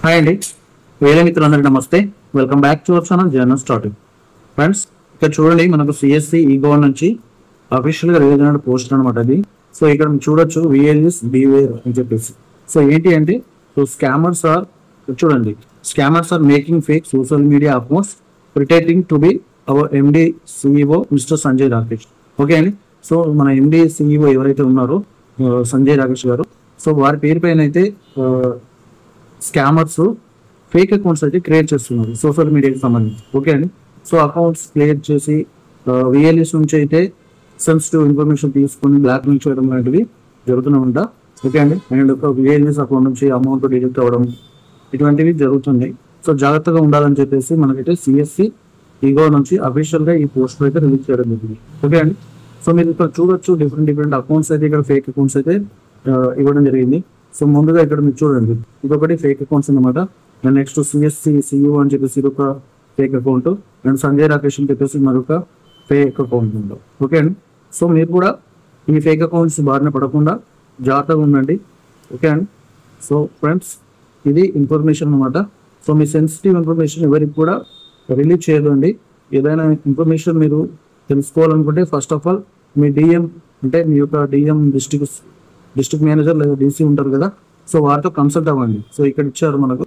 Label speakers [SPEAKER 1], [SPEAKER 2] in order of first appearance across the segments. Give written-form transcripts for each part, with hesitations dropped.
[SPEAKER 1] Hi అండి, వేరే మిత్రులందరికీ నమస్తే. Welcome back to our channel journal starting. Friends, ఇక్కడ చూడండి, మనకు సిఎస్సి ఈగో నుంచి అఫీషియల్గా రిలీజ్ అయిన పోస్ట్ అనమాట అది. సో ఇక్కడ మీరు చూడొచ్చు, విఎల్ఎస్ బివేర్ అని చెప్పేసి. సో ఏంటి అంటే, so scammers are making fake social media accounts pretending to be our MD CEO Mr Sanjay Rakesh. Okay అండి. సో మన ఎండి సిఇఓ ఎవరైతే ఉన్నారో సంజయ్ రాకేష్ గారు, సో వారి పేరు పైన అయితే స్కామర్స్ ఫేక్ అకౌంట్స్ అయితే క్రియేట్ చేస్తున్నారు సోషల్ మీడియాకి సంబంధించి. ఓకే అండి. సో అకౌంట్స్ క్రియేట్ చేసి విఎల్ఎస్ నుంచి అయితే సెన్సిటివ్ ఇన్ఫర్మేషన్ తీసుకుని బ్లాక్మెయిల్ చేయడం లాంటివి జరుగుతూనే ఉంటా. ఓకే అండి. అండ్ ఒక విఎల్ఎస్ అకౌంట్ నుంచి అమౌంట్ డిలీట్ అవ్వడం ఇటువంటివి జరుగుతుంది. సో జాగ్రత్తగా ఉండాలని చెప్పేసి మనకైతే సిఎస్సి ఈగో నుంచి అఫీషియల్గా ఈ పోస్ట్ అయితే రిలీజ్ చేయడం జరిగింది. ఓకే అండి. సో మీరు ఇక్కడ చూడొచ్చు, డిఫరెంట్ అకౌంట్స్ అయితే ఇక్కడ ఫేక్ అకౌంట్స్ అయితే ఇవ్వడం జరిగింది. సో ముందుగా ఇక్కడ మీరు చూడండి, ఇదొకటి ఫేక్ అకౌంట్స్ అనమాట. అండ్ నెక్స్ట్ సిఎస్సి సిఇఓ అని చెప్పేసి ఇదొక fake account, and Sanjay Rakesh అని చెప్పేసి మరొక ఫేక్ అకౌంట్ ఉంది. ఓకే అండి. సో మీరు కూడా ఈ ఫేక్ అకౌంట్స్ బారిన పడకుండా జాగ్రత్తగా ఉండండి. ఓకే అండి. సో ఫ్రెండ్స్, ఇది ఇన్ఫర్మేషన్ అనమాట. సో మీ సెన్సిటివ్ ఇన్ఫర్మేషన్ ఎవరికి కూడా రిలీజ్ చేయదండి. ఏదైనా ఇన్ఫర్మేషన్ మీరు తెలుసుకోవాలనుకుంటే first of all me DM, అంటే మీ యొక్క డిఎం డిస్ట్రిక్ట్ మేనేజర్ లేదా డీసీ ఉంటారు కదా, సో వారితో కన్సల్ట్ అవ్వండి. సో ఇక్కడ ఇచ్చారు మనకు,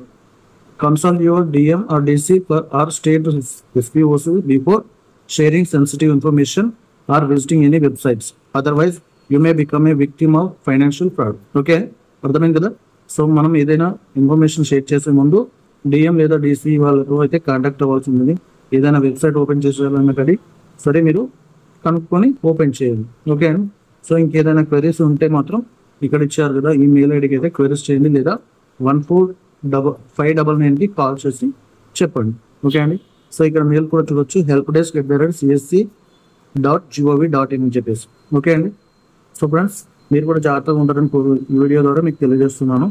[SPEAKER 1] consult your DM or DC or state SPOs before sharing sensitive information or visiting any websites, otherwise you may become a victim of financial fraud. Okay, అర్థమైంది కదా. సో మనం ఏదైనా ఇన్ఫర్మేషన్ షేర్ చేసే ముందు డిఎం లేదా డీసీ వాళ్ళతో అయితే contact అవ్వాల్సి ఉంది. ఏదైనా వెబ్సైట్ ఓపెన్ చేసేయాలన్నా కానీ సరే మీరు కనుక్కొని ఓపెన్ చేయండి. ఓకే అండి. సో ఇంకేదైనా క్వెరీస్ ఉంటే మాత్రం ఇక్కడ ఇచ్చారు కదా, ఈ మెయిల్ ఐడికి అయితే క్వెరీస్ చేయండి, లేదా 14599కి కాల్ చేసి చెప్పండి. ఓకే అండి. సో ఇక్కడ మెయిల్ కూడా చూడొచ్చు, helpdesk@csc.gov.in అని చెప్పేసి. ఓకే అండి. సో ఫ్రెండ్స్, మీరు కూడా జాగ్రత్తగా ఉంటారని ఈ వీడియో ద్వారా మీకు తెలియజేస్తున్నాను.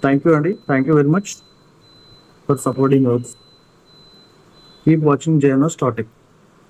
[SPEAKER 1] థ్యాంక్ యూ అండి. Thank you very much for supporting hours. Keep watching journal starting.